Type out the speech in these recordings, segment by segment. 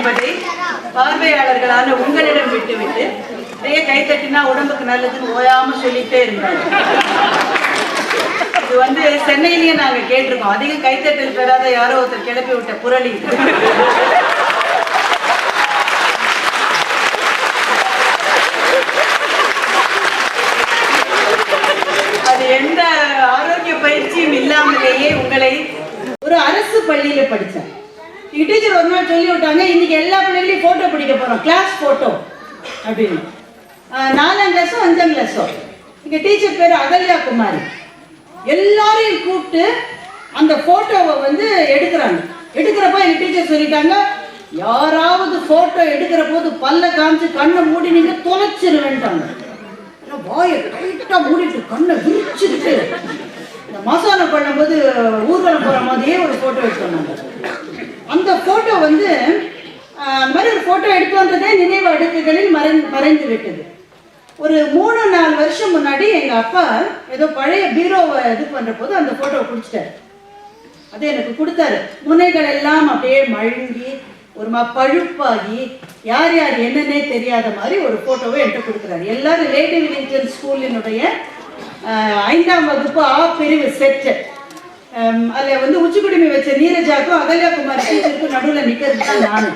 என்பதை பார்வையாளர்களான உங்களிடம் விட்டுவிட்டு நிறைய கைத்தட்டினா உடம்புக்கு நல்லதுன்னு ஓயாம சொல்லிட்டே இருந்தாங்க. இது சென்னையிலேயே நாங்க கேட்டிருக்கோம். அதிகம் கைத்தட்டல் பெறாத யாரோ ஒருத்தர் கிளப்பி விட்ட புரளி. அது எந்த ஆரோக்கிய பயிற்சியும் இல்லாமலேயே உங்களை ஒரு அரசு பள்ளியில படிச்சேன். எங்க டீச்சர் ஒரு நாள் சொல்லி விட்டாங்க, இன்னைக்கு எல்லா பிள்ளைகளையும் போட்டோ பிடிக்க போறோம், கிளாஸ் போட்டோ அப்படின்னு. 4ஆம் கிளாஸோ 5ஆம் கிளாஸோ. எங்க டீச்சர் பேரு அகல்யா குமாரி. எல்லாரையும் கூப்பிட்டு அந்த போட்டோவை எடுக்கிறாங்க. எடுக்கிறப்ப எங்க டீச்சர் சொல்லிட்டாங்க, யாராவது போட்டோ எடுக்கிற போது பல்ல காமிச்சு கண்ணை மூடி நீங்க தொலைச்சிருவேன்ட்டாங்க. வாயை டைட்டா மூடிட்டு கண்ணை விரிச்சுட்டு இந்த மசாலா பண்ணும்போது ஊர்வலம் போற மாதிரியே ஒரு போட்டோ எடுத்தாங்க. அந்த போட்டோ மாதிரி ஒரு போட்டோ எடுத்தோன்றதே நினைவு அடுக்குகளில் மறைந்து விட்டது. ஒரு 3-4 வருஷம் முன்னாடி எங்க அப்பா ஏதோ பழைய பீரோவை இது பண்ற போது அந்த போட்டோவை குடிச்சிட்டாரு. அது எனக்கு கொடுத்தாரு. முனைகள் எல்லாம் அப்படியே மழுங்கி ஒரு பழுப்பாகி யார் யார் என்னன்னே தெரியாத மாதிரி ஒரு போட்டோவை என்கிட்ட கொடுக்குறாரு. எல்லாரும் லேடி வில்லிங்டன் ஸ்கூலினுடைய 5ஆம் வகுப்பு ஆ பிரிவு செட்டு. அதில் உச்சிக்குடிமை வச்ச நீரஜாக்கும் அகல்யா குமார் டீச்சருக்கும் நடுவில் நிற்கிறது தான் நான்.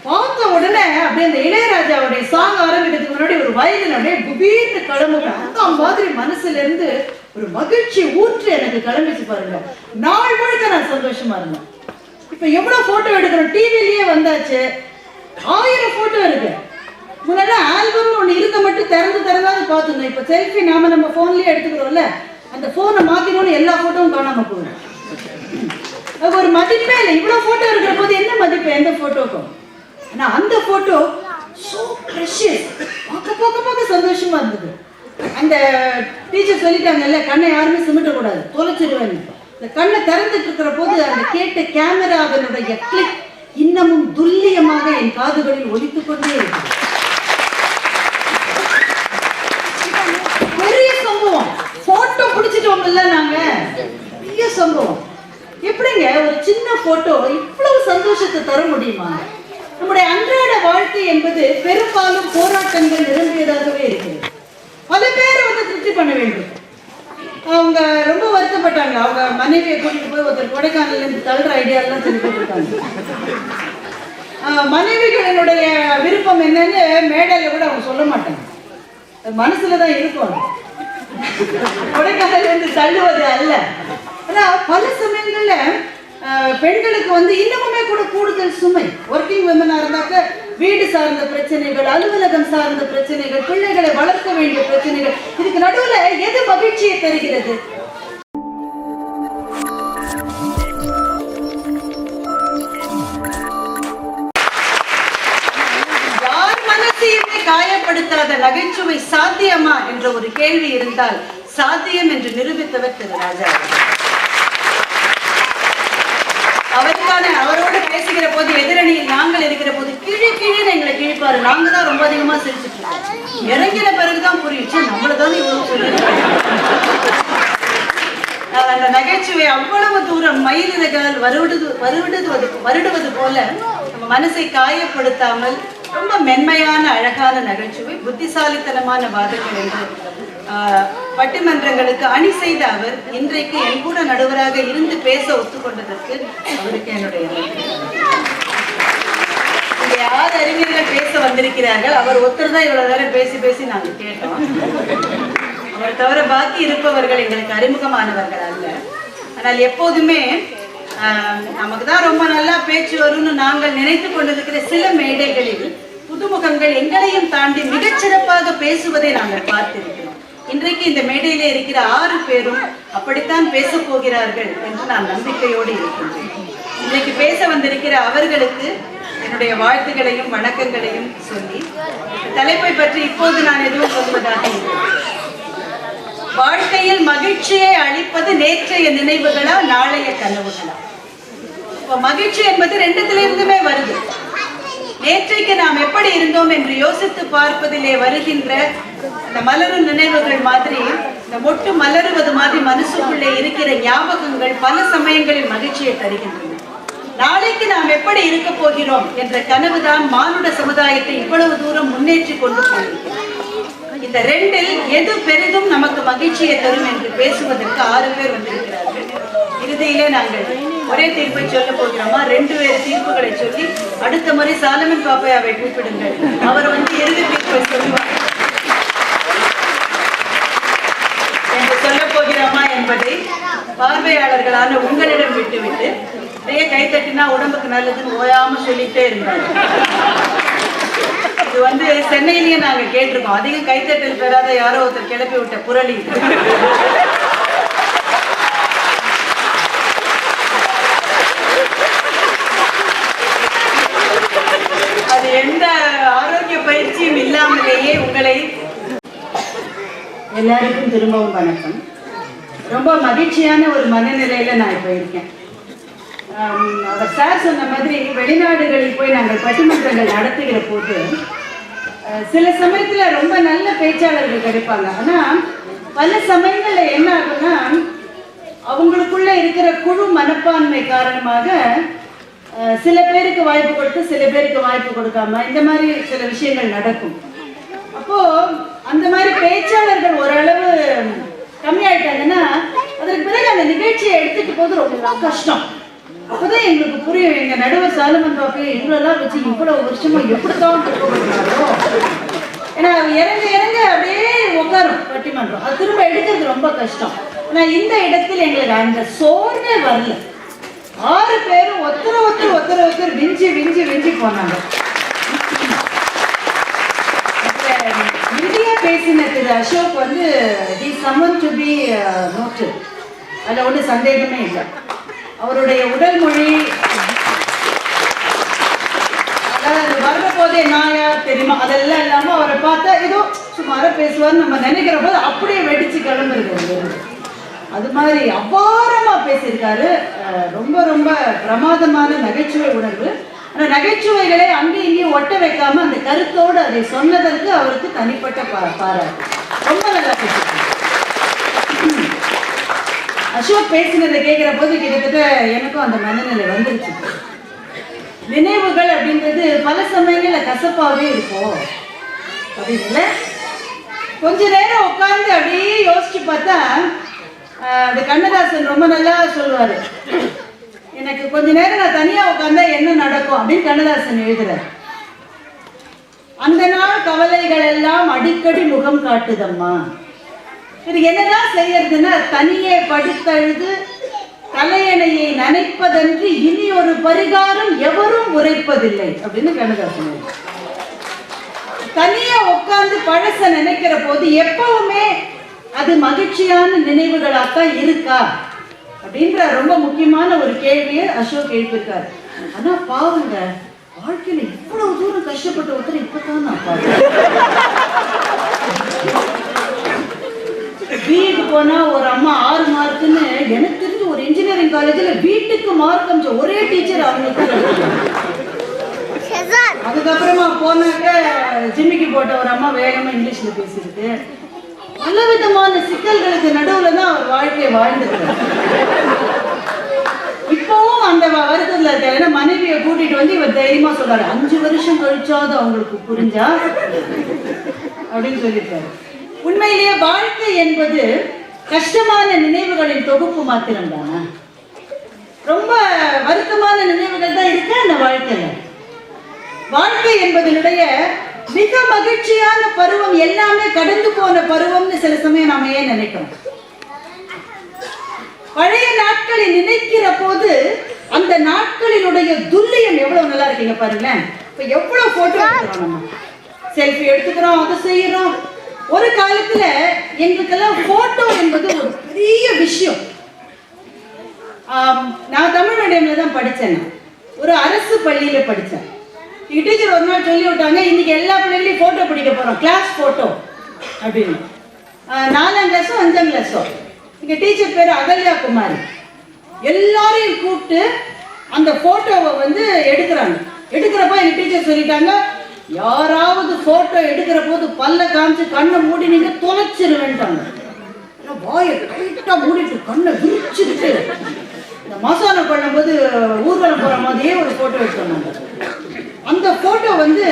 பார்த்த உடனே அப்படியே அந்த இளையராஜாவுடைய சாங் ஆரம்பிக்கிறதுக்கு முன்னாடி ஒரு வயலில் அப்படியே குபீர்னு கிளம்புங்க. அந்த மாதிரி மனசுல இருந்து ஒரு மகிழ்ச்சி ஊற்று எனக்கு கிளம்பிச்சு பாருங்க. நாள் முழுக்க நான் சந்தோஷமா இருந்தேன். இப்ப எவ்வளவு போட்டோ எடுக்கிறோம், டிவிலேயே வந்தாச்சு, 1000 போட்டோ இருக்கு. முன்னாடி ஆல்பம் ஒண்ணு இருக்க மட்டும் திறந்தாலும் பார்த்துருந்தோம். இப்ப செல்ஃபி நம்ம போன்லயே எடுத்துக்கிறோம்ல, அந்த போனை மாத்தினோன்னு எல்லா போட்டோவும் காணாம போகுது. அது ஒரு மதிப்பே இல்லை. இவ்வளவு போட்டோ இருக்கிற போது என்ன மதிப்பு எந்த போட்டோக்கும்? ஆனா அந்த போட்டோ சோ பிரஷியஸ். பார்க்க சந்தோஷமா இருந்தது. அந்த டீச்சர் சொல்லிட்டாங்கல்ல, கண்ணை யாருமே சிமிட்ட கூடாது, தொலைச்சிடுவேன். இந்த கண்ணை திறந்துட்டு இருக்கிற போது அந்த கேட்ட கேமராவினுடைய கிளிக் இன்னமும் துல்லியமாக என் காதுகளில் ஒலித்துக் கொண்டே இருக்கு. பெரிய சம்பவம். போட்டோ பிடிச்சிட்டோம்ல நாங்க, பெரிய சம்பவம். எப்படிங்க ஒரு சின்ன போட்டோ இவ்வளவு சந்தோஷத்தை தர முடியுமா? நம்முடைய அன்றாட வாழ்க்கை என்பது பெரும்பாலும் போராட்டங்கள் நிரம்பியதாகவே இருக்கிறது. பல பேரை திருப்தி பண்ண வேண்டும். அவங்க ரொம்ப வருத்தப்பட்டாங்க. அவங்க மனைவியை கூட்டிட்டு போய் ஒருத்தர் கொடைக்கானல்ல இருந்து தள்ளுற ஐடியாலாம் சொல்லி போட்டிருக்காங்க. மனைவிகளினுடைய விருப்பம் என்னன்னு மேடையில கூட அவங்க சொல்ல மாட்டாங்க, மனசுலதான் இருக்கும். கொடைக்கானல்ல இருந்து தள்ளுவது அல்ல. ஆனா பல சமயங்கள்ல பெண்களுக்கு இன்னமுமே கூட கூடுதல் சுமை. ஒர்க்கிங் விமனா இருந்தாக்க வீடு சார்ந்த பிரச்சனைகள், அலுவலகம் சார்ந்த பிரச்சனைகள், பிள்ளைகளை வளர்க்க வேண்டிய பிரச்சனைகள், இதுக்கு நடுவுல எது மகிழ்ச்சியை தருகிறது? யார் மனசையுமே காயப்படுத்தாத நகைச்சுவை சாத்தியமா என்ற ஒரு கேள்வி இருந்தால் சாத்தியம் என்று நிரூபித்தவர் திரு ராஜா. அவரோடு பேசுகிற போது எதிரணியில் நாங்கள் இருக்கிற போது கீழே எங்களை கிழிப்பாரு. நாங்க தான் ரொம்ப அதிகமா சிரிச்சுட்டு இருக்கோம். இறங்கின பிறகுதான் புரியுச்சு, நம்மளதானே இவ்வளவு சொல்லிருக்கோம். அந்த நகைச்சுவை அவ்வளவு தூரம் மயிலிறகால் வருடுவது போல நம்ம மனசை காயப்படுத்தாமல் ரொம்ப மென்மையான அழகான நகைச்சுவை, புத்திசாலித்தனமான வாதங்கள் என்று பட்டிமன்றங்களுக்கு அணி செய்த அவர் இன்றைக்கு என் கூட நடுவராக இருந்து பேச ஒத்துக்கொண்டதற்கு அவருக்கு என்னுடைய இங்க 6 அறிஞர்கள் பேச வந்திருக்கிறார்கள். அவர் ஒருத்தர் தான் இவ்வளவு நேரம் பேசி நாங்கள் கேட்டோம். அவரை தவிர பாக்கி இருப்பவர்கள் எங்களுக்கு அறிமுகமானவர்கள் அல்ல. ஆனால் எப்போதுமே நமக்கு தான் ரொம்ப நல்லா பேச்சு வரும்னு நாங்கள் நினைத்து கொண்டிருக்கிற சில மேடைகளில் புதுமுகங்கள் எங்களையும் தாண்டி மிகச்சிறப்பாக பேசுவதை நாங்கள் பார்த்திருக்கிறோம். இன்றைக்கு இந்த மேடையிலே இருக்கிற 6 பேரும் அப்படித்தான் பேச போகிறார்கள் என்று நான் நம்பிக்கையோடு இருக்கின்றேன். இன்றைக்கு பேச வந்திருக்கிற அவர்களுக்கு என்னுடைய வாழ்த்துக்களையும் வணக்கங்களையும் சொல்லி, தலைப்பை பற்றி இப்போது நான் எதுவும் சொல்வதாக இல்லை. வாழ்க்கையில் மகிழ்ச்சியை அளிப்பது நேற்றைய நினைவுகளா நாளைய கனவுகளா? மகிழ்ச்சி என்பது 2த்திலிருந்துமே வருது. நேற்றைக்கு நாம் எப்படி இருந்தோம் என்று யோசித்து பார்ப்பதிலே வருகின்ற அந்த மலரும் நினைவுகள் மாதிரி, இந்த மொட்டு மலருவது மாதிரி மனசுக்குள்ளே இருக்கிற ஞாபகங்கள் பல சமயங்களில் மகிழ்ச்சியை தருகின்றன. நாளைக்கு நாம் எப்படி இருக்க போகிறோம் என்ற கனவுதான் மானுட சமுதாயத்தை இவ்வளவு தூரம் முன்னேற்றி கொண்டு போயிருக்கிறது. இந்த ரெண்டில் எது பெரிதும் நமக்கு மகிழ்ச்சியை தரும் என்று பேசுவதற்கு 6 பேர் வந்திருக்கிறார்கள். இறுதியிலே நாங்கள் ஒரே தீர்ப்பை சொல்ல போகிறோமா? 2 வேறு தீர்ப்புகளை சொல்லி அடுத்த முறை சாலமன் பாப்பையாவை கூப்பிடுங்கள், அவர் இறுதி தீர்ப்பை சொல்லுவார் என்று சொல்ல போகிறோமா என்பதை பார்வையாளர்களான உங்களிடம் விட்டுவிட்டு நிறைய கைத்தட்டினா உடம்புக்கு நல்லதுன்னு ஓயாம சொல்லிட்டே இருந்தாங்க. இது சென்னையிலேயே நாங்க கேட்டிருக்கோம். அதிகம் கைத்தட்டல் பெறாத யாரோ ஒருத்தர் கிளப்பி விட்ட புரளி. அது எந்த ஆரோக்கிய பயிற்சியும் இல்லாமலேயே உங்களை எல்லாருக்கும் திரும்பவும் வணக்கம். ரொம்ப மகிழ்ச்சியான ஒரு மனநிலையில நான் இப்ப இருக்கேன். அவர் சார் சொன்ன மாதிரி வெளிநாடுகளில் போய் நாங்கள் பட்டிமன்றங்கள் நடத்துகிற போது சில சமயத்துல ரொம்ப நல்ல பேச்சாளர்கள் கிடைப்பாங்க. ஆனா பல சமயங்கள்ல என்ன ஆகும்னா அவங்களுக்குள்ள இருக்கிற குழு மனப்பான்மை காரணமாக சில பேருக்கு வாய்ப்பு கொடுத்து சில பேருக்கு வாய்ப்பு கொடுக்காம இந்த மாதிரி சில விஷயங்கள் நடக்கும். அப்போ அந்த மாதிரி பேச்சாளர்கள் ஓரளவு கம்மியாயிட்டாங்கன்னா அதற்கு பிறகு அந்த நிகழ்ச்சியை எடுத்துட்டு போது ரொம்ப கஷ்டம். அப்பதான் எங்களுக்கு புரியும், எங்க நடுவர் சாலமன் பாப்பையை இவ்வளவு வச்சு இவ்வளவு வருஷமா எப்படித்தான் கற்றுக்கொடுக்கிறாரோ. ஏன்னா இறங்க இறங்க அப்படியே உட்காரும் பட்டிமன்றம், அது திரும்ப எடுக்கிறது ரொம்ப கஷ்டம். ஆனா இந்த இடத்தில் எங்களுக்கு அந்த சோர்வே வரல. 6 பேரும் ஒருத்தர் விஞ்சி விஞ்சி விஞ்சி போனாங்க. இந்தியா பேசின திரு Ashok he someone to be noted. அதுல ஒன்றும் சந்தேகமே இல்லை. அவருடைய உடல் மொழி, அதாவது வர்ற போதே நான் யார் தெரியுமா அதெல்லாம் இல்லாம அவரை பார்த்தா ஏதோ சுமாரா பேசுவார்னு நம்ம நினைக்கிற போது அப்படியே வெடிச்சு கிளம்புறது. அது மாதிரி அபாரமா பேசியிருக்காரு. ரொம்ப ரொம்ப பிரமாதமான நகைச்சுவை உணர்வு. ஆனா நகைச்சுவைகளை அங்கேயும் இங்கேயும் ஒட்ட வைக்காம அந்த கருத்தோடு அதை சொன்னதற்கு அவருக்கு தனிப்பட்ட பாராட்டு. ரொம்ப நல்லா பேசியிருக்காரு. அசோக் பேசினதை கேட்கிற போது கிட்டத்தட்ட எனக்கும் அந்த மனநிலை வந்துருச்சு. நினைவுகள் அப்படின்றது பல சமயங்கள்ல கசப்பாவே இருக்கும் அப்படின்னு கொஞ்ச நேரம் உட்கார்ந்து அப்படியே யோசிச்சு பார்த்தா அது கண்ணதாசன் ரொம்ப நல்லா சொல்லுவாரு. எனக்கு கொஞ்ச நேரம் நான் தனியா உட்கார்ந்தா என்ன நடக்கும் அப்படின்னு கண்ணதாசன் எழுதுறாரு. அந்த நாள் கவலைகள் எல்லாம் அடிக்கடி முகம் காட்டுதம்மா. இது என்னதான் செய்யறதுன்னா தனியே படுத்தழுது தலையணையை நனைப்பதன்றி இனி ஒரு பரிகாரம் எவரும் உரைப்பதில்லை அப்படின்னு கண்ணதாசன். தனியா உட்கார்ந்து பழச நினைக்கிற போது எப்பவுமே அது மகிழ்ச்சியான நினைவுகளாத்தான் இருக்கா அப்படின்ற ரொம்ப முக்கியமான ஒரு கேள்வியை அசோக் எழுப்பியிருக்காரு. ஆனா பாருங்க, வாழ்க்கையில இவ்வளவு தூரம் கஷ்டப்பட்ட ஒருத்தர் இப்பதான் நான் பாருங்க. வீட்டுக்கு போனா ஒரு அம்மா 6 மார்க்குன்னு எனக்கு தெரிஞ்சு ஒரு இன்ஜினியரிங் காலேஜ்ல வீட்டுக்கு மார்க் அமைச்ச ஒரே டீச்சர் அவங்களுக்கு. அதுக்கப்புறமா போனாக்க ஜிம்மிக்கு போட்ட ஒரு அம்மா வேகமா இங்கிலீஷ்ல பேசிருக்கு. பல விதமான சிக்கல்களுக்கு நடுவுல தான் அவர் வாழ்க்கையை வாழ்ந்துருக்காரு. இப்பவும் அந்த வருத்தத்துல இருக்காரு. ஏன்னா மனைவியை கூட்டிட்டு இவர் தைரியமா சொல்றாரு, 5 வருஷம் கழிச்சாவது அவங்களுக்கு புரிஞ்சா அப்படின்னு சொல்லியிருக்காரு. உண்மையிலேயே வாழ்க்கை என்பது கஷ்டமான நினைவுகளின் தொகுப்பு மாத்திரம்தானா? ரொம்ப வருத்தமான நினைவுகள் தான் இருக்கு அந்த வாழ்க்கையில. வாழ்க்கை என்பதனுடைய மிக மகிழ்ச்சியான பருவம் எல்லாமே கடந்து போன பருவம்னு சில சமயம் நாம ஏன் நினைக்கிறோம்? பழைய நாட்களை நினைக்கிற போது அந்த நாட்களினுடைய துல்லியம் எவ்வளவு நல்லா இருக்கீங்க பாருங்களேன். இப்ப எவ்வளவு போட்டோ எடுக்கிறோம், நம்ம செல்ஃபி எடுத்துக்கிறோம், அதை செய்யறோம். ஒரு காலத்துல எங்களுக்கெல்லாம் போட்டோ என்பது ஒரு பெரிய விஷயம். நான் தமிழ் மீடியம்ல தான் படிச்சேன். ஒரு அரசு பள்ளியில படிச்சேன். எங்க டீச்சர் ஒரு நாள் சொல்லி விட்டாங்க, இன்னைக்கு எல்லா பிள்ளைகளையும் போட்டோ பிடிக்க போறோம், கிளாஸ் போட்டோ அப்படின்னு. 4ஆம் கிளாஸோ 5ஆம் கிளாஸோ. எங்க டீச்சர் பேரு அகல்யா குமாரி. எல்லாரையும் கூப்பிட்டு அந்த போட்டோவை எடுக்கிறாங்க. எடுக்கிறப்ப எங்க டீச்சர் சொல்லிட்டாங்க, யாராவது போட்டோ எடுக்கிற போது பல்ல காமிச்சு கண்ணை மூடி நீங்க தொலைச்சிருவேன்ட்டாங்க. வாயை டைட்டா மூடிட்டு கண்ணை விரிச்சுட்டு மசானம் பண்ணும்போது ஊர்வலம் போகிற மாதிரியே ஒரு ஃபோட்டோ எடுத்தோம். அந்த ஃபோட்டோ வந்து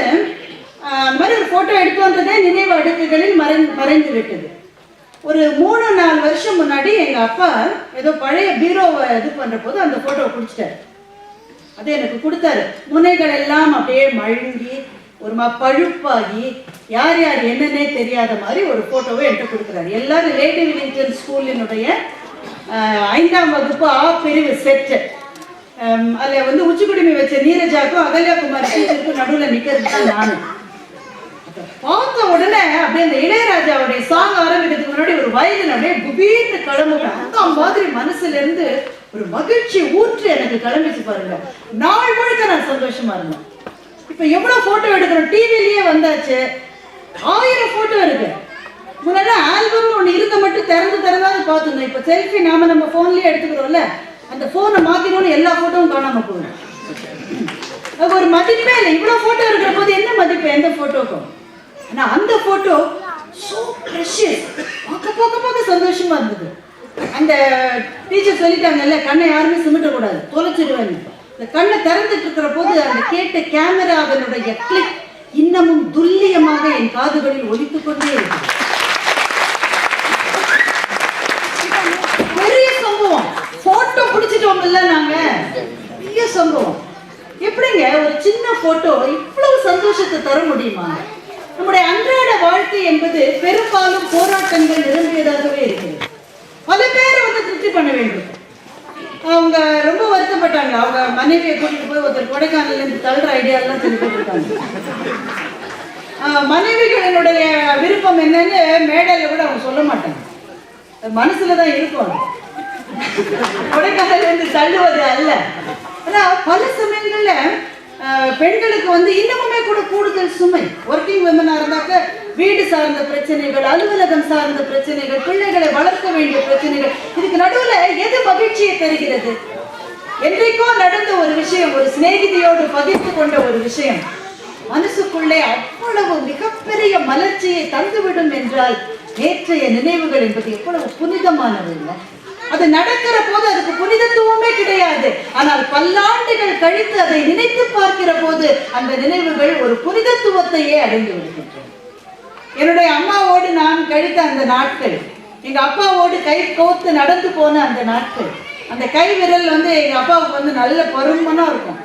அந்த மாதிரி ஒரு ஃபோட்டோ எடுத்தோன்றதே நினைவு அடுக்குகளில் மறைந்து விட்டது. ஒரு 3-4 வருஷம் முன்னாடி எங்கள் அப்பா ஏதோ பழைய பீரோவை இது பண்ணுற போது அந்த ஃபோட்டோவை பிடிச்சிட்டாரு. அது எனக்கு கொடுத்தாரு. முனைகள் எல்லாம் அப்படியே மழுங்கி ஒரு பழுப்பாகி யார் யார் என்னன்னே தெரியாத மாதிரி ஒரு ஃபோட்டோவை என்கிட்ட கொடுக்குறாரு. எல்லாரும் லேடி வில்லிங்டன் ஸ்கூலினுடைய 5ஆம் வகுப்பு ஆ பிரிவு செட்டு. அதில் வந்து உச்சிக்குடிமை வச்ச நீரஜாக்கும் அகல்யாகுமார் டீச்சருக்கும் நடுவில் நிற்கிறது தான் நான். பார்த்த உடனே அப்படியே அந்த இளையராஜாவுடைய சாங் ஆரம்பிக்கிறதுக்கு முன்னாடி ஒரு வயலில் அப்படியே குபீர்னு கிளம்புவேன். அந்த மாதிரி மனசுல இருந்து ஒரு மகிழ்ச்சி ஊற்று எனக்கு கிளம்பிச்சு பாருங்க. நாள் முழுக்க நான் சந்தோஷமா இருந்தேன். இப்ப எவ்வளவு போட்டோ எடுக்கிறோம், டிவிலேயே வந்தாச்சு, 1000 போட்டோ இருக்கு. முன்னாடி ஆல்பம் ஒண்ணு இருந்த மட்டும் திறந்தாலும் பார்த்துருந்தோம். இப்ப செல்ஃபி நம்ம போன்லயே எடுத்துக்கிறோம்ல, அந்த போனை மாத்தினோன்னு எல்லா போட்டோவும் காணாம போகுது. அது ஒரு மதிப்பே இல்லை. இவ்வளவு போட்டோ இருக்கிற போது என்ன மதிப்பு எந்த போட்டோக்கும்? ஆனா அந்த போட்டோ சோ பிரஷியஸ். பார்க்க சந்தோஷமா இருந்தது. அந்த டீச்சர் சொல்லிட்டாங்கல்ல, கண்ணை யாருமே சிமிட்ட கூடாது, தொலைச்சிடுவேன். இந்த கண்ணை திறந்துட்டு இருக்கிற போது அந்த கேட்ட கேமராவினுடைய கிளிக் இன்னமும் துல்லியமாக என் காதுகளில் ஒலித்துக் கொண்டே இருக்கு. பெரிய சம்பவம். போட்டோ பிடிச்சிட்டோம் இல்ல, நாங்க பெரிய சம்பவம். எப்படிங்க ஒரு சின்ன போட்டோ இவ்வளவு சந்தோஷத்தை தர முடியுமா? நம்முடைய அன்றாட வாழ்க்கை என்பது பெரும்பாலும் போராட்டங்கள் நிரம்பியதாகவே இருக்கிறது. பல பேரை வந்து திருப்தி பண்ண வேண்டும். அவங்க ரொம்ப வருத்தப்பட்டாங்க. அவங்க மனைவியை கூட்டிட்டு போய் ஒருத்தர் கொடைக்கானல்ல இருந்து தள்ளுற ஐடியாலாம் சொல்லி போட்டிருக்காங்க. மனைவிகளினுடைய விருப்பம் என்னன்னு மேடையில கூட அவங்க சொல்ல மாட்டாங்க, மனசுலதான் இருக்கும். கொடைக்கானல்ல இருந்து தள்ளுவது அல்ல. ஆனா பல சமயங்கள்ல பெண்களுக்கு வந்து இன்னமுமே கூட கூடுதல் சுமை. ஒர்க்கிங் விமனா இருந்தாக்க வீடு சார்ந்த பிரச்சனைகள், அலுவலகம் சார்ந்த பிரச்சனைகள், பிள்ளைகளை வளர்க்க வேண்டிய பிரச்சனைகள், இதுக்கு நடுவுல எது மகிழ்ச்சியை தருகிறது? என்றைக்கோ நடந்த ஒரு விஷயம், ஒரு சிநேகிதியோடு பகிர்ந்து கொண்ட ஒரு விஷயம் மனசுக்குள்ளே அவ்வளவு மிகப்பெரிய மலர்ச்சியை தந்துவிடும் என்றால் நேற்றைய நினைவுகள் என்பது எவ்வளவு புனிதமானது இல்லை? அது நடக்கிற போது அதுக்கு புனிதத்துவமே கிடையாது. ஆனால் பல்லாண்டுகள் கழித்து அதை நினைத்து பார்க்கிற போது அந்த நினைவுகள் ஒரு புனிதத்துவத்தையே அடைந்து விடுகின்றன. என்னுடைய அம்மாவோடு நான் கழித்த அந்த நாட்கள், எங்க அப்பாவோடு கை கோத்து நடந்து போன அந்த நாட்கள், அந்த கை விரல் வந்து எங்க அப்பாவுக்கு வந்து நல்ல பருமனா இருக்கும்.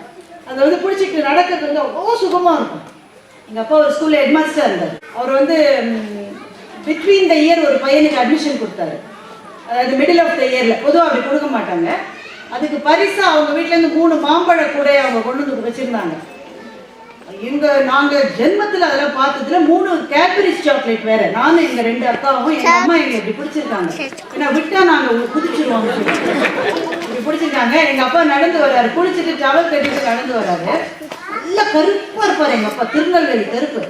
அதை வந்து பிடிச்சிட்டு நடக்கிறது வந்து அவ்வளோ சுகமா இருக்கும். எங்க அப்பா ஒரு ஸ்கூல்ல ஹெட்மாஸ்டர் இருந்தார். அவர் வந்து பிட்வீன் த இயர் ஒரு பையனுக்கு அட்மிஷன் கொடுத்தாரு. அதாவது மிடில் ஆஃப் த இயர்ல பொதுவாக அப்படி கொடுக்க மாட்டாங்க. அதுக்கு பரிசா அவங்க வீட்டுல இருந்து 3 மாம்பழ கூட அவங்க கொண்டு வந்து வச்சிருந்தாங்க. நாங்க ஜென்மத்துல அதெல்லாம் பார்த்ததுல 3 கேட்பரிஸ் சாக்லேட் வேற. நானும் எங்க 2 அக்காவும் எங்க அம்மா எங்க இப்படி பிடிச்சிருக்காங்க. ஏன்னா விட்டா நாங்க குதிச்சிருவாங்க, இப்படி பிடிச்சிருக்காங்க. எங்க அப்பா நடந்து வர்றாரு, குளிச்சுட்டு டவல் கட்டிட்டு நடந்து வர்றாரு. நல்லா கருப்பா இருப்பாரு எங்க அப்பா, திருநெல்வேலி கருப்பு.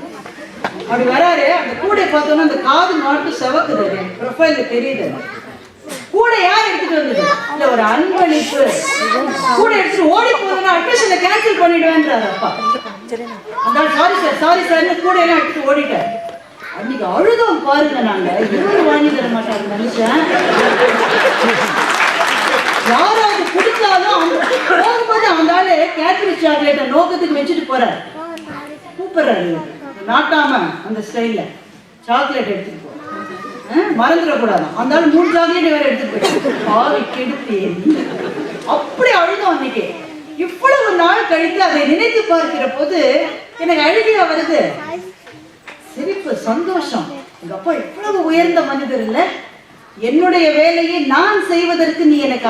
அப்படி வராரு. அந்த கூடை பார்த்தோன்னா அந்த காது மாட்டு செவக்குது, ப்ரொஃபைல்ல தெரியுது. கூட யார் எடுத்துட்டு வந்தது? இல்ல ஒரு அன்பளிப்பு. கூட எடுத்துட்டு ஓடி போதுன்னா அட்மிஷனை கேன்சல் பண்ணிடுவேன்றாரு அப்பா. அந்த சாரி சார்னு கூட எல்லாம் எடுத்துட்டு ஓடிட்டாரு. அன்னைக்கு அழுதோம் பாருங்க. நாங்க இவரு வாங்கி தர மாட்டாங்க மனுஷன். யாராவது குடிச்சாலும் போகும்போது அந்த ஆளு கேட்பரி சாக்லேட்டை நோக்கத்துக்கு வச்சுட்டு போறாரு. கூப்பிடுறாரு நாட்டாம அந்த ஸ்டைல்ல சாக்லேட் எடுத்துட்டு போ, மறந்துடக்கூடாது. அந்த ஆள் 3 சாக்லேட் வேற எடுத்துட்டு போயிட்டு அப்படி அழுதோம் அன்னைக்கு. இவ்வளவு நாள் கழித்து அதை நினைத்து பார்க்கிற போது எனக்கு அழுகையா வருது. சிரிப்பு, சந்தோஷம். எங்க அப்பா இவ்வளவு உயர்ந்த மனிதர் இல்ல. என்னுடைய வேலையை நான் செய்வதற்கு நீ எனக்கு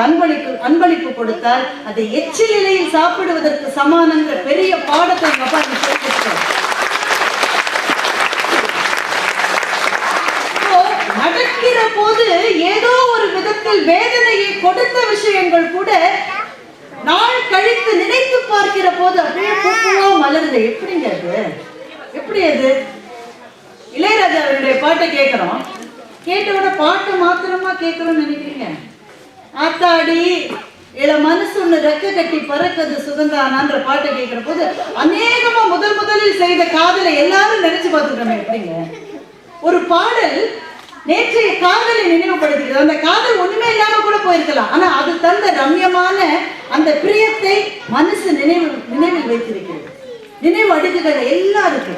அன்பளிப்பு கொடுத்தால் அதை எச்சில் நிலையில் சாப்பிடுவதற்கு சமானங்கிற பெரிய பாடத்தை எங்க அப்பா எனக்கு சொல்லி கொடுத்தார். நடக்கிற போது ஏதோ ஒரு விதத்தில் வேதனையை கொடுத்த விஷயங்கள் கூட நாள் கழித்து நினைத்து பார்க்கிற போது அப்படியே பூவா மலருது. எப்படிங்க அது? எப்படி அது? இளையராஜாவுடைய பாட்டை கேட்கிறோம், கேட்டோட பாட்டு மாத்திரமா கேட்கிறோம்னு நினைக்கிறீங்க? ஆத்தாடி இள மனசு ஒண்ணு ரெக்க கட்டி பறக்குது சுகந்தானான்ற பாட்டை கேட்கிற போது அநேகமா முதலில் செய்த காதலை எல்லாரும் நினைச்சு பார்த்துக்கிறோம். எப்படிங்க ஒரு பாடல் நேற்றைய காதலை நினைவுபடுத்துகிறது. அந்த காதல் ஒண்ணுமே இல்லாம கூட போயிருக்கலாம், ஆனா அது தந்த ரம்யமான அந்த பிரியத்தை மனசு நினைவில் வைத்திருக்கிறது. நினைவு அடுக்குகள் எல்லாம் இருக்கு.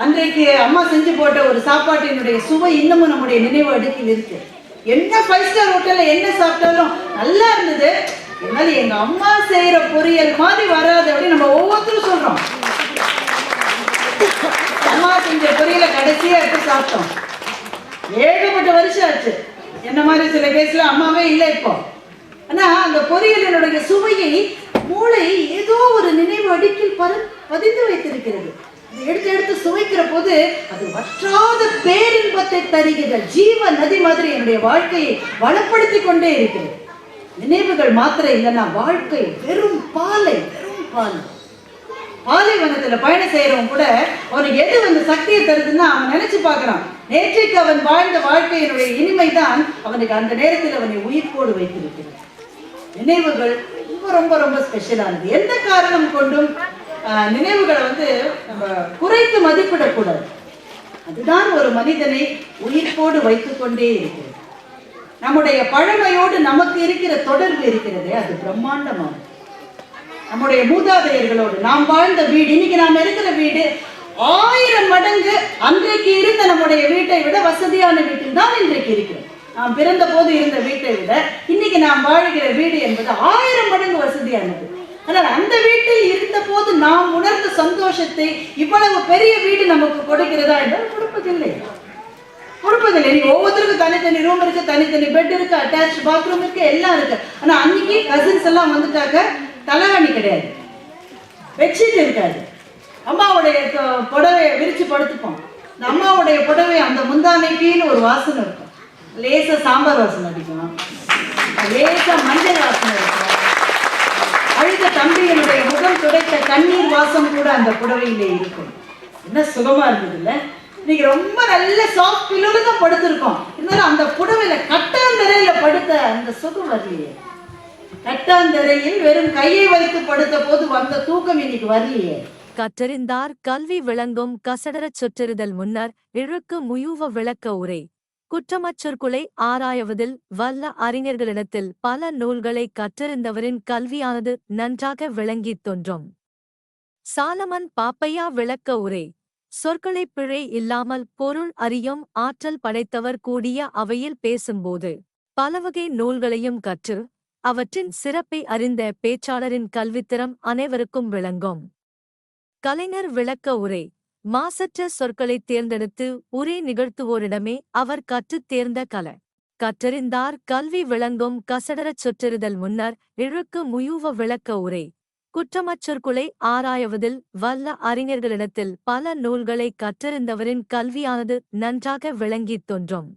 அன்றைக்கு அம்மா செஞ்சு போட்ட ஒரு சாப்பாட்டினுடைய சுவை இன்னமும் நம்முடைய நினைவு அடுக்கில் இருக்கு. என்ன 5 ஸ்டார் ஹோட்டல்ல என்ன சாப்பிட்டாலும் நல்லா இருந்தது, இருந்தாலும் எங்க அம்மா செய்யற பொரியல் மாதிரி வராது அப்படின்னு நம்ம ஒவ்வொருத்தரும் சொல்றோம். அம்மா செஞ்ச பொரியலை கடைசியா எடுத்து சாப்பிட்டோம். ஏகப்பட்ட வருஷம் ஆச்சு. என்ன மாதிரி சில கேஸ்ல அம்மாவே இல்லை இப்போ. ஆனா அந்த பொரியலினுடைய சுவையை மூளை ஏதோ ஒரு நினைவு அடுக்கில் பதிந்து வைத்திருக்கிறது. எடுத்து எடுத்து சுவைக்கிற போது அது வற்றாத பேரின்பத்தை தருகிற ஜீவ நதி மாதிரி என்னுடைய வாழ்க்கையை வளப்படுத்தி கொண்டே இருக்கிறது. நினைவுகள் மாத்திரம் இல்லைன்னா வாழ்க்கை வெறும் பாலை. பாலைவனத்துல பயணம் செய்யறவன் கூட அவனுக்கு எது சக்தியை தருதுன்னா அவன் நினைச்சு பார்க்கறான். நேற்றைக்கு அவன் வாழ்ந்த வாழ்க்கையினுடைய இனிமை தான் அவனுக்கு அந்த நேரத்தில் அவனை உயிர்ப்போடு வைத்திருக்கிறது. நினைவுகள் ரொம்ப ரொம்ப ரொம்ப ஸ்பெஷலானது. எந்த காரணம் கொண்டும் நினைவுகளை நம்ம குறைத்து மதிப்பிடக்கூடாது. அதுதான் ஒரு மனிதனை உயிர்ப்போடு வைத்துக் கொண்டே இருக்கிறது. நம்முடைய பழமையோடு நமக்கு இருக்கிற தொடர்பு இருக்கிறது, அது பிரம்மாண்டமானது. நம்முடைய மூதாதையர்களோடு நாம் வாழ்ந்த வீடு, இன்னைக்கு நாம் இருக்கிற வீடு 1000 மடங்கு அன்றைக்கு இருந்த நம்முடைய வீட்டை விட வசதியான வீட்டில் தான் இன்றைக்கு இருக்கிறது. நாம் பிறந்த போது இருந்த வீட்டை விட இன்னைக்கு நாம் வாழ்கிற வீடு என்பது 1000 மடங்கு வசதியானது. ஆனால் அந்த வீட்டில் இருந்த போது நாம் உணர்ந்த சந்தோஷத்தை இவ்வளவு பெரிய வீடு நமக்கு கொடுக்கிறதா என்றால் கொடுப்பதில்லை. நீங்க ஒவ்வொருத்தருக்கும் தனித்தனி ரூம் இருக்கு, தனித்தனி பெட் இருக்கு, அட்டாச் பாத்ரூம் இருக்கு, எல்லாம் இருக்கு. ஆனா அன்னைக்கு கசின்ஸ் எல்லாம் வந்துட்டாக்க தலைகாணி கிடையாது, பெட்ஷீட் இருக்காது. அம்மாவுடைய புடவையை விரிச்சு படுத்துப்போம். இந்த அம்மாவுடைய புடவை அந்த முந்தானைக்குன்னு ஒரு வாசனை இருக்கும். லேசா சாம்பார் வாசனை அடிக்கும், லேசா மஞ்சள் வாசனை இருக்கும். அழுத தம்பியினுடைய முகம் துடைத்த கண்ணீர் வாசம் கூட அந்த புடவையிலே இருக்கும். என்ன சுகமா இருந்தது இல்ல? இன்னைக்கு ரொம்ப நல்ல சாஃப்ட் பில்லோல தான் படுத்திருக்கோம். இருந்தாலும் அந்த புடவையில கட்டாந்தரையில படுத்த அந்த சுகம் வரலையே. கட்டாந்தரையில் வெறும் கையை வைத்து படுத்த போது வந்த தூக்கம் இன்னைக்கு வரலையே. கற்றறிந்தார் கல்வி விளங்கும் கசடரச் சொற்றறிதல் முன்னர் இழுக்கு முயூவ விளக்க உரை. குற்றமற்றொற்குலை ஆராயவதில் வல்ல அறிஞர்களிடத்தில் பல நூல்களை கற்றறிந்தவரின் கல்வியானது நன்றாக விளங்கித் தோன்றும். சாலமன் பாப்பையா விளக்க உரை. சொற்களைப் பிழை இல்லாமல் பொருள் அறியும் ஆற்றல் படைத்தவர் கூடிய அவையில் பேசும்போது பலவகை நூல்களையும் கற்று அவற்றின் சிறப்பை அறிந்த பேச்சாளரின் கல்வித்திறம் அனைவருக்கும் விளங்கும். கலைஞர் விளக்க உரை. மாசற்ற சொற்களைத் தேர்ந்தெடுத்து உரை நிகழ்த்துவோரிடமே அவர் கற்றுத் தேர்ந்த கல. கற்றறிந்தார் கல்வி விளங்கும் கசடரச் சொற்றறிதல் முன்னர் இழுக்கு முயூவ விளக்க உரை. குற்றமற்றொற்குலை ஆராயவதில் வல்ல அறிஞர்களிடத்தில் பல நூல்களை கற்றறிந்தவரின் கல்வியானது நன்றாக விளங்கித் தோன்றும்.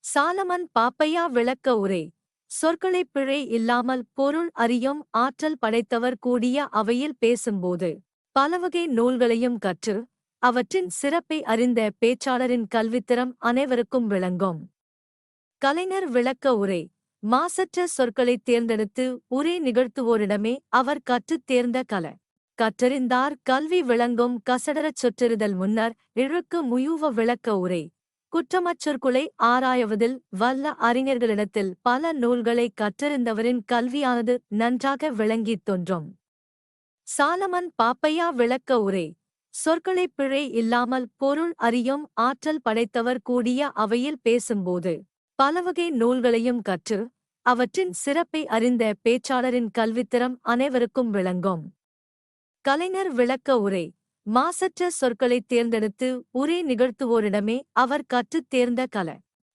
சாலமன் பாப்பையா விளக்க உரை. சொற்களைப் பிழை இல்லாமல் பொருள் அறியும் ஆற்றல் படைத்தவர் கூடிய அவையில் பேசும்போது பலவகை நூல்களையும் கற்று அவற்றின் சிறப்பை அறிந்த பேச்சாளரின் கல்வித்திறம் அனைவருக்கும் விளங்கும். கலைஞர் விளக்க உரை. மாசற்ற சொற்களைத் தேர்ந்தெடுத்து உரை நிகழ்த்துவோரிடமே அவர் கற்றுத் தேர்ந்த கல. கற்றறிந்தார் கல்வி விளங்கும் கசடரச் சொற்றறிதல் முன்னர் இழுக்கு முயூவ விளக்க உரை. குற்றமற்றொற்குலை ஆராயவதில் வல்ல அறிஞர்களிடத்தில் பல நூல்களை கற்றறிந்தவரின் கல்வியானது நன்றாக விளங்கித் தோன்றும். சாலமன் பாப்பையா விளக்க உரை. சொற்களைப் பிழை இல்லாமல் பொருள் அறியும் ஆற்றல் படைத்தவர் கூடிய அவையில் பேசும்போது பலவகை நூல்களையும் கற்று அவற்றின் சிறப்பை அறிந்த பேச்சாளரின் கல்வித்திறம் அனைவருக்கும் விளங்கும். கலைஞர் விளக்க உரை. மாசற்ற சொற்களைத் தேர்ந்தெடுத்து உரை நிகழ்த்துவோரிடமே அவர் கற்றுத் தேர்ந்த கல.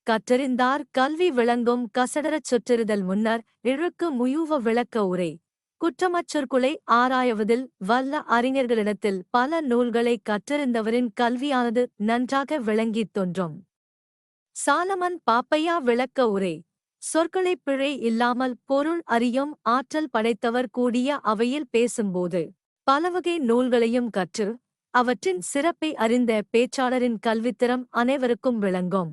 கற்றறிந்தார் கல்வி விளங்கும் கசடரச் சொற்றறிதல் முன்னர் இழுக்கு முயூவ விளக்க உரை. குற்றமற்றொற்குலை ஆராயவதில் வல்ல அறிஞர்களிடத்தில் பல நூல்களை கற்றறிந்தவரின் கல்வியானது நன்றாக விளங்கித் தோன்றும். சாலமன் பாப்பையா விளக்க உரை. சொற்களைப் பிழை இல்லாமல் பொருள் அறியும் ஆற்றல் படைத்தவர் கூடிய அவையில் பேசும்போது பலவகை நூல்களையும் கற்று அவற்றின் சிறப்பை அறிந்த பேச்சாளரின் கல்வித்திறம் அனைவருக்கும் விளங்கும்.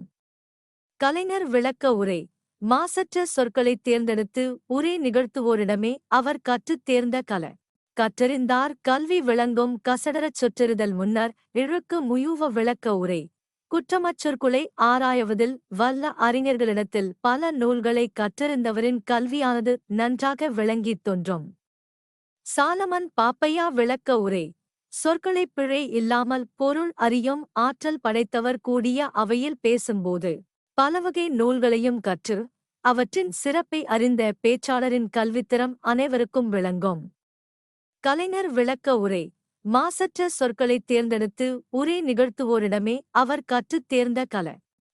கலைஞர் விளக்க உரை. மாசற்ற சொற்களைத் தேர்ந்தெடுத்து உரை நிகழ்த்துவோரிடமே அவர் கற்றுத் தேர்ந்த கல. கற்றறிந்தார் கல்வி விளங்கும் கசடரச் சொற்றறிதல் முன்னர் இழுக்கு முயூவ விளக்க உரை. குற்றமற்றொருக்குலை ஆராயவதில் வல்ல அறிஞர்களிடத்தில் பல நூல்களை கற்றறிந்தவரின் கல்வியானது நன்றாக விளங்கித் தோன்றும். சாலமன் பாப்பையா விளக்க உரை. சொற்களைப் பிழை இல்லாமல் பொருள் அறியும் ஆற்றல் படைத்தவர் கூடிய அவையில் பேசும்போது பலவகை நூல்களையும் கற்று அவற்றின் சிறப்பை அறிந்த பேச்சாளரின் கல்வித்திறம் அனைவருக்கும் விளங்கும். கலைஞர் விளக்க உரை. மாசற்ற சொற்களைத் தேர்ந்தெடுத்து உரை நிகழ்த்துவோரிடமே அவர் கற்றுத் தேர்ந்த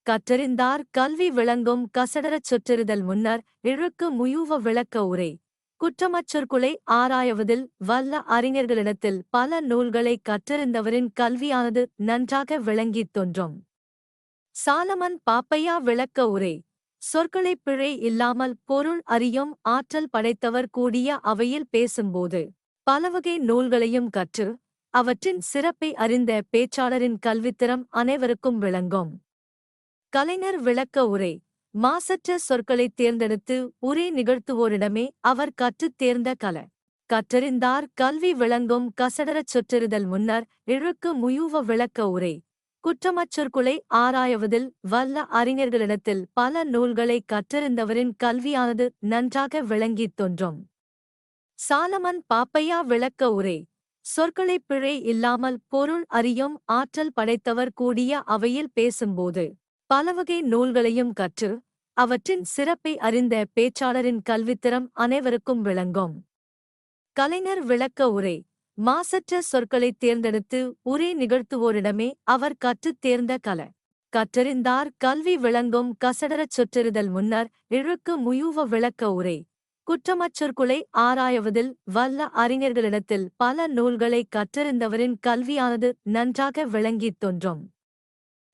கற்றறிந்தார் கல்வி விளங்கும் கசடரச் சொற்றெறுதல் முன்னர் இழுக்கு முயூவ விளக்க உரை. குற்றமற்றொருக்குலை ஆராயவதில் வல்ல அறிஞர்களிடத்தில் பல நூல்களை கற்றறிந்தவரின் கல்வியானது நன்றாக விளங்கித் தோன்றும். சாலமன் பாப்பையா விளக்க உரை. சொற்களைப் பிழை இல்லாமல் பொருள் அறியும் ஆற்றல் படைத்தவர் கூடிய அவையில் பேசும்போது பலவகை நூல்களையும் கற்று அவற்றின் சிறப்பை அறிந்த பேச்சாளரின் கல்வித்திறம் அனைவருக்கும் விளங்கும். கலைஞர் விளக்க உரை. மாசற்ற சொற்களைத் தேர்ந்தெடுத்து உரை நிகழ்த்துவோரிடமே அவர் கற்றுத் தேர்ந்த கற்றறிந்தார் கல்வி விளங்கும் கசடரச் சொற்றெறுதல் முன்னர் இழுக்கு முயூவ விளக்க உரை. குற்றமற்றொருக்குலை ஆராயவதில் வல்ல அறிஞர்களிடத்தில் பல நூல்களை கற்றறிந்தவரின் கல்வியானது நன்றாக விளங்கித் தோன்றும். சாலமன் பாப்பையா விளக்க உரை. சொற்களைப் பிழை இல்லாமல் பொருள் அறியும் ஆற்றல் படைத்தவர் கூடிய அவையில் பேசும்போது பலவகை நூல்களையும் கற்று அவற்றின் சிறப்பை அறிந்த பேச்சாளரின் கல்வித்திறம் அனைவருக்கும் விளங்கும். கலைஞர் விளக்க உரை. மாசற்ற சொற்களைத் தேர்ந்தெடுத்து உரை நிகழ்த்துவோரிடமே அவர் கற்றுத் தேர்ந்த கற்றறிந்தார் கல்வி விளங்கும் கசடரச் சொற்றெறுதல் முன்னர் இழுக்கு முயூவ விளக்க உரை. குற்றமற்றொருக்குலை ஆராயவதில் வல்ல அறிஞர்களிடத்தில் பல நூல்களை கற்றறிந்தவரின் கல்வியானது நன்றாக விளங்கித் தோன்றும்.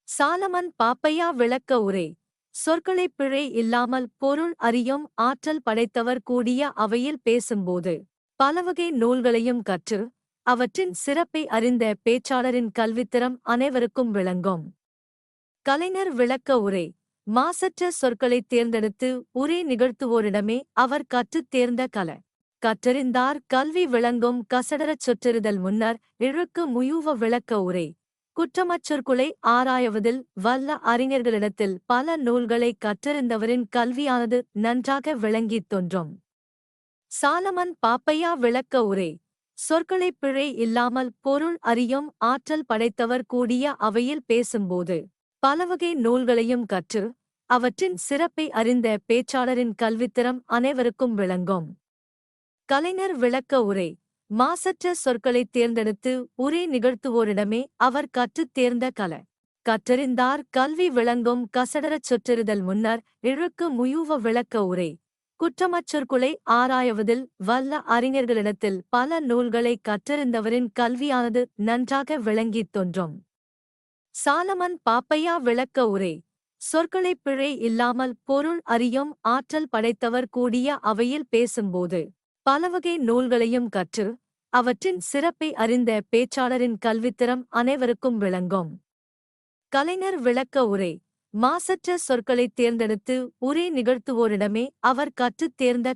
சாலமன் பாப்பையா விளக்க உரை. சொற்களைப் பிழை இல்லாமல் பொருள் அறியும் ஆற்றல் படைத்தவர் கூடிய அவையில் பேசும்போது பலவகை நூல்களையும் கற்று அவற்றின் சிறப்பை அறிந்த பேச்சாளரின் கல்வித்திறம் அனைவருக்கும் விளங்கும். கலைஞர் விளக்க உரை. மாசற்ற சொற்களைத் தேர்ந்தெடுத்து உரை நிகழ்த்துவோரிடமே அவர் கற்றுத் தேர்ந்த கற்றறிந்தார் கல்வி விளங்கும் கசடரச் சொற்றெறுதல் முன்னர் இழுக்கு முயூவ விளக்க உரை. குற்றமற்றொருக்குலை ஆராயவதில் வல்ல அறிஞர்களிடத்தில் பல நூல்களை கற்றறிந்தவரின் கல்வியானது நன்றாக விளங்கித் தோன்றும். சாலமன் பாப்பையா விளக்க உரை. சொற்களைப் பிழை இல்லாமல் பொருள் அறியும் ஆற்றல் படைத்தவர் கூடிய அவையில் பேசும்போது பலவகை நூல்களையும் கற்று அவற்றின் சிறப்பை அறிந்த பேச்சாளரின் கல்வித்திறம் அனைவருக்கும் விளங்கும். கலைஞர் விளக்க உரை. மாசற்ற சொற்களைத் தேர்ந்தெடுத்து உரை நிகழ்த்துவோரிடமே அவர் கற்றுத் தேர்ந்த கற்றறிந்தார் கல்வி விளங்கும் கசடரச் சொற்றெறுதல் முன்னர் இழுக்கு முயூவ விளக்க உரை. குற்றமற்றொருக்குலை ஆராயவதில் வல்ல அறிஞர்களிடத்தில் பல நூல்களை கற்றறிந்தவரின் கல்வியானது நன்றாக விளங்கித் தோன்றும். சாலமன் பாப்பையா விளக்க உரை. சொற்களைப் பிழை இல்லாமல் பொருள் அறியும் ஆற்றல் படைத்தவர் கூடிய அவையில் பேசும்போது பலவகை நூல்களையும் கற்று அவற்றின் சிறப்பை அறிந்த பேச்சாளரின் கல்வித்திறம் அனைவருக்கும் விளங்கும். கலைஞர் விளக்க உரை. மாசற்ற சொற்களைத் தேர்ந்தெடுத்து உரை நிகழ்த்துவோரிடமே அவர் கற்றுத் தேர்ந்த